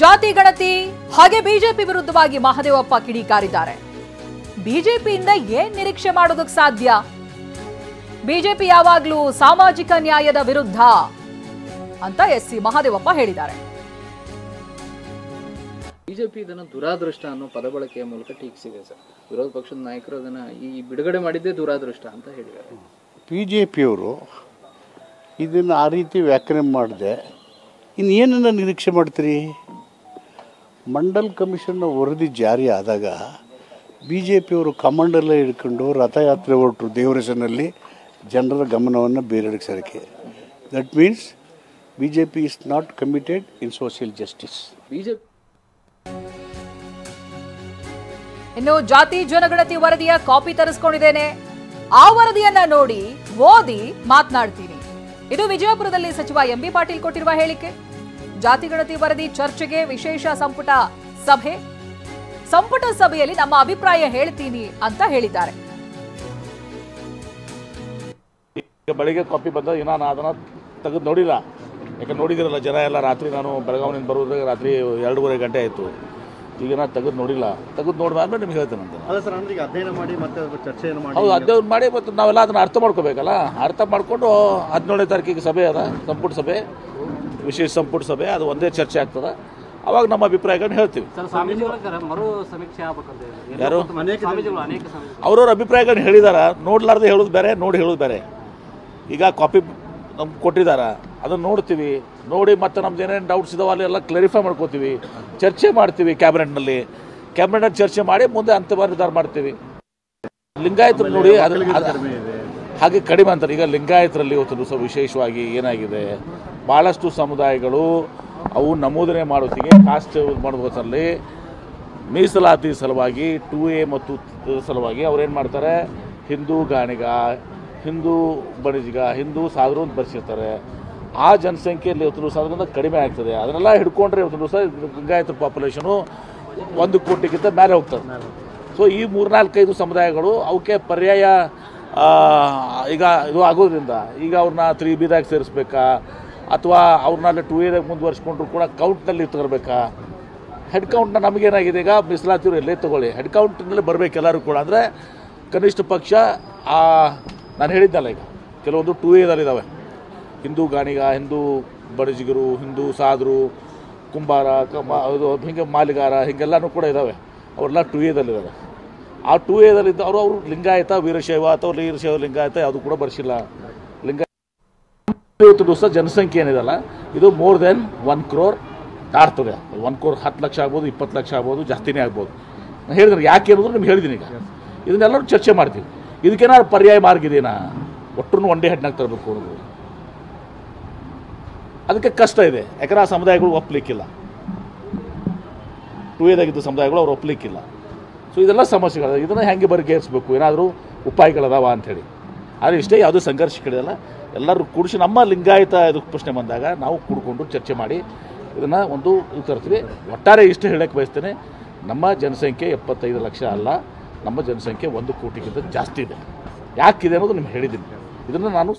ಜಾತಿ ಗಣತಿ ಹಾಗೆ ಬಿಜೆಪಿ ವಿರುದ್ಧವಾಗಿ ಮಹದೇವಪ್ಪ ಕಿಡಿಕಾರಿದ್ದಾರೆ. ಬಿಜೆಪಿಯಿಂದ ಏನ್ ನಿರೀಕ್ಷೆ ಮಾಡೋದಕ್ಕೆ ಸಾಧ್ಯ? ಬಿಜೆಪಿ ಯಾವಾಗ್ಲೂ ಸಾಮಾಜಿಕ ನ್ಯಾಯದ ವಿರುದ್ಧ ಅಂತ ಎಸ್ಸಿ ಮಹದೇವಪ್ಪ ಹೇಳಿದ್ದಾರೆ. ಬಿಜೆಪಿ ಇದನ್ನ ದುರಾದೃಷ್ಟ ಅನ್ನೋ ಪದ ಬಳಕೆಯ ಮೂಲಕ ಟೀಕಿಸಿದೆ ಸರ್. ವಿರೋಧ ಪಕ್ಷದ ನಾಯಕರು ಅದನ್ನ ಈ ಬಿಡುಗಡೆ ಮಾಡಿದ್ದೇ ದುರಾದೃಷ್ಟ ಅಂತ ಹೇಳಿದ್ದಾರೆ. ಬಿಜೆಪಿಯವರು ಇದನ್ನು ಆ ರೀತಿ ವ್ಯಾಖ್ಯಾನ ಮಾಡಿದೆ ಇನ್ನೇನನ್ನ ನಿರೀಕ್ಷೆ ಮಾಡ್ತೀರಿ? ಮಂಡಲ್ ಕಮಿಷನ್ನ ವರದಿ ಜಾರಿ ಆದಾಗ ಬಿಜೆಪಿಯವರು ಕಮಾಂಡೆಲ್ಲ ಹಿಡ್ಕೊಂಡು ರಥಯಾತ್ರೆ ಹೊರಟರು ದೇವರ ಹೆಸರಿನಲ್ಲಿ ಜನರ ಗಮನವನ್ನು ಬೇರೆಡೆಗೆ ಸರಿಕೆ. That means BJP is not committed in social justice. BJP ಇನ್ನು ಜಾತಿ ಜನಗಣತಿ ವರದಿಯ ಕಾಪಿ ತರಿಸ್ಕೊಂಡಿದ್ದೇನೆ, ಆ ವರದಿಯನ್ನ ನೋಡಿ ಓದಿ ಮಾತನಾಡ್ತೀನಿ. ಇದು ವಿಜಯಪುರದಲ್ಲಿ ಸಚಿವ ಎಂಬಿ ಪಾಟೀಲ್ ಕೊಟ್ಟಿರುವ ಹೇಳಿಕೆ. ಜಾತಿ ಗಣತಿ ವರದಿ ಚರ್ಚೆಗೆ ವಿಶೇಷ ಸಂಪುಟ ಸಭೆಯಲ್ಲಿ ನಮ್ಮ ಅಭಿಪ್ರಾಯ ಹೇಳ್ತೀನಿ ಅಂತ ಹೇಳಿದ್ದಾರೆ. ಬೆಳಿಗ್ಗೆ ಕಾಪಿ ಬಂದ ನಾನು ಅದನ್ನ ತೆಗೆದು ನೋಡಿಲ್ಲ, ಯಾಕಂದ್ರೆ ನೋಡಿದಿರಲ್ಲ ಜನ ಎಲ್ಲ. ರಾತ್ರಿ ನಾನು ಬೆಳಗಾವಿನಿಂದ ಬರೋದ್ರಾಗ ರಾತ್ರಿ 2:30 ಗಂಟೆ ಆಯಿತು. ಈಗ ನಾನು ತೆಗೆದು ನೋಡಿಲ್ಲ, ತೆಗೆದು ನೋಡಿದ್ಮೇಲೆ ನಿಮ್ಗೆ ಹೇಳ್ತೇನೆ ಅಂತ. ಅಧ್ಯಯನ ಮಾಡಿ ಮತ್ತೆ ಚರ್ಚೆಯನ್ನು ಮಾಡಿ ಹೌದು, ಅಧ್ಯಯನ ಮಾಡಿ ಮತ್ತು ನಾವೆಲ್ಲ ಅದನ್ನು ಅರ್ಥ ಮಾಡ್ಕೋಬೇಕಲ್ಲ. ಅರ್ಥ ಮಾಡಿಕೊಂಡು 17ನೇ ತಾರೀಕಿಗೆ ಸಭೆ ಅದ, ಸಂಪುಟ ಸಭೆ, ವಿಶೇಷ ಸಂಪುಟ ಸಭೆ. ಅದು ಒಂದೇ ಚರ್ಚೆ ಆಗ್ತದೆ. ಅವಾಗ ನಮ್ಮ ಅಭಿಪ್ರಾಯಗಳನ್ನ ಹೇಳ್ತೀವಿ. ಯಾರು ಅವ್ರವ್ರ ಅಭಿಪ್ರಾಯಗಳನ್ನ ಹೇಳಿದಾರ, ನೋಡ್ಲಾರ್ದೆ ಹೇಳೋದು ಬೇರೆ, ನೋಡಿ ಹೇಳೋದು ಬೇರೆ. ಈಗ ಕಾಪಿ ನಮ್ಗೆ ಕೊಟ್ಟಿದ್ದಾರ, ಅದನ್ನು ನೋಡ್ತೀವಿ. ನೋಡಿ ಮತ್ತೆ ನಮ್ದು ಏನೇನು ಡೌಟ್ಸ್ ಇದಾವೆ ಅಲ್ಲೆಲ್ಲ ಕ್ಲಾರಿಫೈ ಮಾಡ್ಕೋತೀವಿ, ಚರ್ಚೆ ಮಾಡ್ತೀವಿ. ಕ್ಯಾಬಿನೆಟ್ನಲ್ಲಿ ಚರ್ಚೆ ಮಾಡಿ ಮುಂದೆ ಅಂತಿಮ ನಿರ್ಧಾರ ಮಾಡ್ತೀವಿ. ಲಿಂಗಾಯತರು ನೋಡಿ ಹಾಗೆ ಕಡಿಮೆ ಅಂತಾರೆ. ಈಗ ಲಿಂಗಾಯತರಲ್ಲಿ ಇವತ್ತು ದಿವಸ ವಿಶೇಷವಾಗಿ ಏನಾಗಿದೆ, ಭಾಳಷ್ಟು ಸಮುದಾಯಗಳು ಅವು ನಮೂದನೆ ಮಾಡೋತ್ತಿಗೆ ಕಾಸ್ಟ್ ಮಾಡೋದ್ರಲ್ಲಿ ಮೀಸಲಾತಿ ಸಲುವಾಗಿ 2A ಮತ್ತು ಸಲುವಾಗಿ ಅವ್ರೇನು ಮಾಡ್ತಾರೆ, ಹಿಂದೂ ಗಾಣಿಗ, ಹಿಂದೂ ಬಣಿಜಿಗ, ಹಿಂದೂ ಸಾಧರು ಅಂತ ಬರ್ಸಿರ್ತಾರೆ. ಆ ಜನಸಂಖ್ಯೆಯಲ್ಲಿ ಇವತ್ತು ದಿವಸ ಅದರಿಂದ ಕಡಿಮೆ ಆಗ್ತದೆ. ಅದನ್ನೆಲ್ಲ ಹಿಡ್ಕೊಂಡ್ರೆ ಇವತ್ತು ದಿವಸ ಲಿಂಗಾಯತರ ಪಾಪ್ಯುಲೇಷನು 1 ಕೋಟಿಗಿಂತ ಮೇಲೆ ಹೋಗ್ತದೆ. ಸೊ ಈ 3-4-5 ಸಮುದಾಯಗಳು ಅವಕ್ಕೆ ಪರ್ಯಾಯ ಈಗ ಇದು ಆಗೋದ್ರಿಂದ ಈಗ ಅವ್ರನ್ನ 3Bದಾಗ ಸೇರಿಸ್ಬೇಕಾ ಅಥವಾ ಅವ್ರನ್ನ 2Aದಾಗ ಮುಂದುವರ್ಸ್ಕೊಂಡ್ರು ಕೂಡ ಕೌಂಟ್ನಲ್ಲಿ ತಗೊಳ್ಬೇಕಾ? ಹೆಡ್ ಕೌಂಟ್ನ ನಮಗೇನಾಗಿದೆ, ಈಗ ಮೀಸಲಾತಿಯವರು ಎಲ್ಲೇ ತಗೊಳ್ಳಿ, ಹೆಡ್ ಕೌಂಟ್ನಲ್ಲಿ ಬರಬೇಕು ಎಲ್ಲರೂ ಕೂಡ. ಅಂದರೆ ಕನಿಷ್ಠ ಪಕ್ಷ ನಾನು ಹೇಳಿದ್ದಲ್ಲ, ಈಗ ಕೆಲವೊಂದು 2Aದಲ್ಲಿದ್ದಾವೆ. ಹಿಂದೂ ಗಾಣಿಗ, ಹಿಂದೂ ಬಡಜಿಗರು, ಹಿಂದೂ ಸಾಧರು, ಕುಂಬಾರ, ಇದು ಹಿಂಗೆ ಮಾಲಿಗಾರ, ಹಿಂಗೆಲ್ಲನೂ ಕೂಡ ಇದ್ದಾವೆ. ಅವರೆಲ್ಲ 2Aದಲ್ಲಿದ್ದಾವೆ. ಆ 2Aದಲ್ಲಿದ್ದ ಅವರು ಲಿಂಗಾಯತ, ವೀರಶೈವ ಅಥವಾ ವೀರಶೈವ ಲಿಂಗಾಯತ ಯಾವುದು ಕೂಡ ಬರ್ಸಿಲ್ಲ. ಇವತ್ತು ದಿವಸ ಜನಸಂಖ್ಯೆ ಏನಿದೆಲ್ಲ ಇದು more than 1 crore ದಾಟ್ತದೆ. 1 crore 10 lakh ಆಗ್ಬೋದು, 20 ಲಕ್ಷ ಆಗ್ಬೋದು, ಜಾಸ್ತಿನೇ ಆಗ್ಬೋದು. ನಾನು ಹೇಳಿದ್ರೆ ಯಾಕೆ ಅನ್ನೋದು ನಿಮ್ಗೆ ಹೇಳಿದ್ದೀನಿ. ಈಗ ಇದನ್ನೆಲ್ಲರೂ ಚರ್ಚೆ ಮಾಡ್ತೀವಿ. ಇದಕ್ಕೇನಾದ್ರು ಪರ್ಯಾಯ ಮಾರ್ಗ ಇದೆಯಾ? ಒಟ್ಟರು ಒಂದೇ ಹೆಡ್ನಾಗ ತರಬೇಕು ಅನ್ನೋದು ಅದಕ್ಕೆ ಕಷ್ಟ ಇದೆ. ಯಾಕಂದ್ರೆ ಆ ಸಮುದಾಯಗಳು ಒಪ್ಪಲಿಕ್ಕಿಲ್ಲ. 2Aದಾಗಿದ್ದ ಸಮುದಾಯಗಳು ಅವ್ರು ಒಪ್ಪಲಿಕ್ಕಿಲ್ಲ. ಸೊ ಇದೆಲ್ಲ ಸಮಸ್ಯೆಗಳು. ಇದನ್ನು ಹೆಂಗೆ ಬಗೆಹರಿಸಬೇಕು, ಏನಾದರೂ ಉಪಾಯಗಳದಾವ ಅಂಥೇಳಿ. ಆದರೆ ಇಷ್ಟೇ, ಯಾವುದೂ ಸಂಘರ್ಷಗಳಿಲ್ಲ. ಎಲ್ಲರೂ ಕೂಡಿಸಿ ನಮ್ಮ ಲಿಂಗಾಯತ ಇದು ಪ್ರಶ್ನೆ ಬಂದಾಗ ನಾವು ಕೂಡ್ಕೊಂಡು ಚರ್ಚೆ ಮಾಡಿ ಇದನ್ನು ಒಂದು ಇದು ತರ್ತೀವಿ. ಒಟ್ಟಾರೆ ಇಷ್ಟು ಹೇಳಕ್ಕೆ ಬಯಸ್ತೇನೆ, ನಮ್ಮ ಜನಸಂಖ್ಯೆ 75 ಲಕ್ಷ ಅಲ್ಲ, ನಮ್ಮ ಜನಸಂಖ್ಯೆ 1 ಕೋಟಿಗಿಂತ ಜಾಸ್ತಿ ಇದೆ. ಯಾಕಿದೆ ಅನ್ನೋದು ನಿಮ್ಗೆ ಹೇಳಿದ್ದೀನಿ. ಇದನ್ನು ನಾನು